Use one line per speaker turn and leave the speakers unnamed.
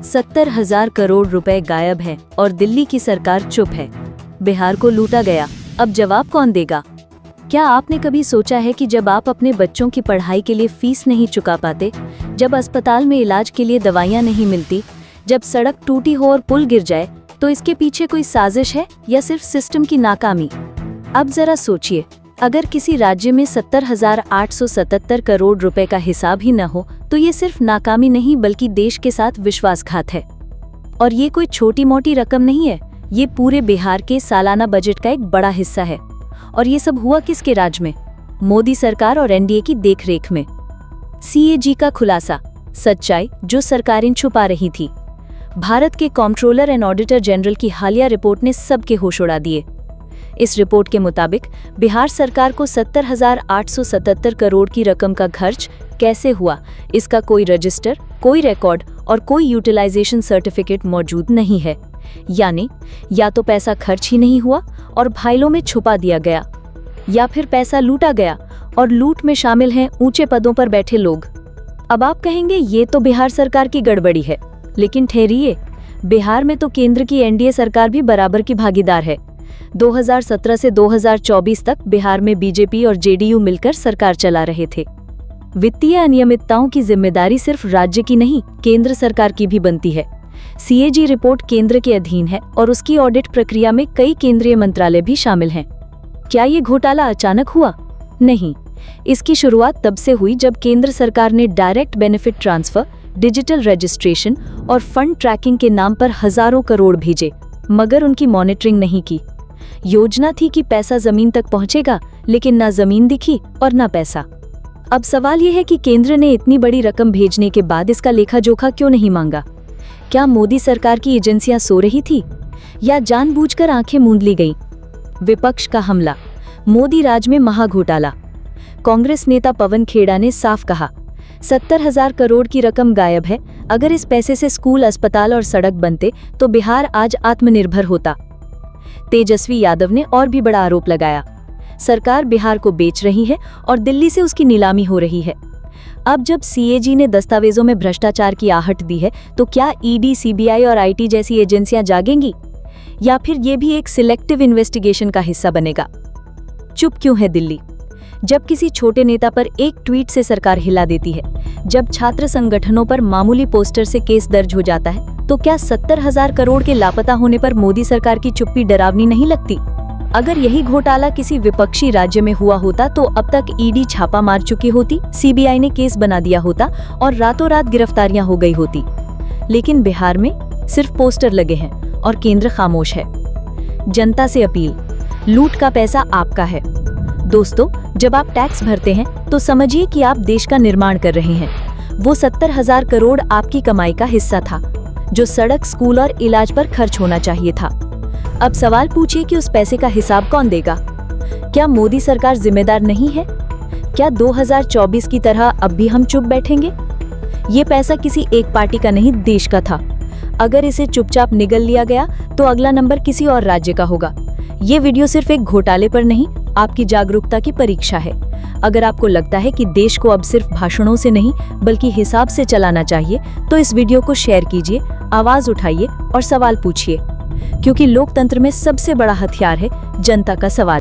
70,000 करोड़ रुपए गायब है और दिल्ली की सरकार चुप है। बिहार को लूटा गया, अब जवाब कौन देगा? क्या आपने कभी सोचा है कि जब आप अपने बच्चों की पढ़ाई के लिए फीस नहीं चुका पाते, जब अस्पताल में इलाज के लिए दवाइयां नहीं मिलती, जब सड़क टूटी हो और पुल गिर जाए, तो इसके पीछे कोई साजिश है या सिर्फ सिस्टम की नाकामी? अब जरा सोचिए, अगर किसी राज्य में 70,877 करोड़ रुपए का हिसाब ही न हो तो ये सिर्फ नाकामी नहीं बल्कि देश के साथ विश्वासघात है। और ये कोई छोटी मोटी रकम नहीं है, ये पूरे बिहार के सालाना बजट का एक बड़ा हिस्सा है। और ये सब हुआ किसके राज में? मोदी सरकार और एनडीए की देखरेख में। सीएजी का खुलासा, सच्चाई जो सरकारें छुपा रही थी। भारत के कंट्रोलर एंड ऑडिटर जनरल की हालिया रिपोर्ट ने सबके होश उड़ा दिए। इस रिपोर्ट के मुताबिक बिहार सरकार को 70,877 करोड़ की रकम का खर्च कैसे हुआ, इसका कोई रजिस्टर, कोई रिकॉर्ड और कोई यूटिलाइजेशन सर्टिफिकेट मौजूद नहीं है। यानी या तो पैसा खर्च ही नहीं हुआ और फाइलों में छुपा दिया गया, या फिर पैसा लूटा गया और लूट में शामिल हैं ऊंचे पदों पर बैठे लोग। अब आप कहेंगे ये तो बिहार सरकार की गड़बड़ी है, लेकिन ठहरिए, बिहार में तो केंद्र की एनडीए सरकार भी बराबर की भागीदार है। 2017 से 2024 तक बिहार में बीजेपी और जेडीयू मिलकर सरकार चला रहे थे। वित्तीय अनियमितताओं की जिम्मेदारी सिर्फ राज्य की नहीं, केंद्र सरकार की भी बनती है। सीएजी रिपोर्ट केंद्र के अधीन है और उसकी ऑडिट प्रक्रिया में कई केंद्रीय मंत्रालय भी शामिल हैं। क्या ये घोटाला अचानक हुआ? नहीं, इसकी शुरुआत तब से हुई जब केंद्र सरकार ने direct benefit transfer, digital registration और फंड ट्रैकिंग के नाम पर हजारों करोड़ भेजे, मगर उनकी मॉनिटरिंग नहीं की। योजना थी कि पैसा जमीन तक पहुंचेगा, लेकिन ना जमीन दिखी और ना पैसा। अब सवाल यह है कि केंद्र ने इतनी बड़ी रकम भेजने के बाद इसका लेखा जोखा क्यों नहीं मांगा? क्या मोदी सरकार की एजेंसियां सो रही थी या जानबूझकर आंखें मूंद ली गईं? विपक्ष का हमला, मोदी राज में महाघोटाला। कांग्रेस नेता पवन खेड़ा ने साफ कहा, 70,000 करोड़ की रकम गायब है। अगर इस पैसे से स्कूल, अस्पताल और सड़क बनते तो बिहार आज आत्मनिर्भर होता। तेजस्वी यादव ने और भी बड़ा आरोप लगाया, सरकार बिहार को बेच रही है और दिल्ली से उसकी नीलामी हो रही है। अब जब सीएजी ने दस्तावेजों में भ्रष्टाचार की आहट दी है, तो क्या ईडी, सीबीआई और आईटी जैसी एजेंसियां जागेंगी, या फिर ये भी एक सिलेक्टिव इन्वेस्टिगेशन का हिस्सा बनेगा? चुप क्यों है दिल्ली? जब किसी छोटे नेता पर एक ट्वीट से सरकार हिला देती है, जब छात्र संगठनों पर मामूली पोस्टर से केस दर्ज हो जाता है, तो क्या 70,000 करोड़ के लापता होने पर मोदी सरकार की चुप्पी डरावनी नहीं लगती? अगर यही घोटाला किसी विपक्षी राज्य में हुआ होता तो अब तक ईडी छापा मार चुकी होती, सीबीआई ने केस बना दिया होता और रातों रात गिरफ्तारियां हो गई होती। लेकिन बिहार में सिर्फ पोस्टर लगे हैं और केंद्र खामोश है। जनता से अपील, लूट का पैसा आपका है। दोस्तों, जब आप टैक्स भरते हैं तो समझिए कि आप देश का निर्माण कर रहे हैं। वो 70,000 करोड़ आपकी कमाई का हिस्सा था, जो सड़क, स्कूल और इलाज पर खर्च होना चाहिए था। अब सवाल पूछिए कि उस पैसे का हिसाब कौन देगा? क्या मोदी सरकार जिम्मेदार नहीं है? क्या 2024 की तरह अब भी हम चुप बैठेंगे? ये पैसा किसी एक पार्टी का नहीं, देश का था। अगर इसे चुपचाप निगल लिया गया तो अगला नंबर किसी और राज्य का होगा। ये वीडियो सिर्फ एक घोटाले पर नहीं, आपकी जागरूकता की परीक्षा है। अगर आपको लगता है कि देश को अब सिर्फ भाषणों से नहीं बल्कि हिसाब से चलाना चाहिए, तो इस वीडियो को शेयर कीजिए, आवाज उठाइए और सवाल पूछिए, क्योंकि लोकतंत्र में सबसे बड़ा हथियार है जनता का सवाल।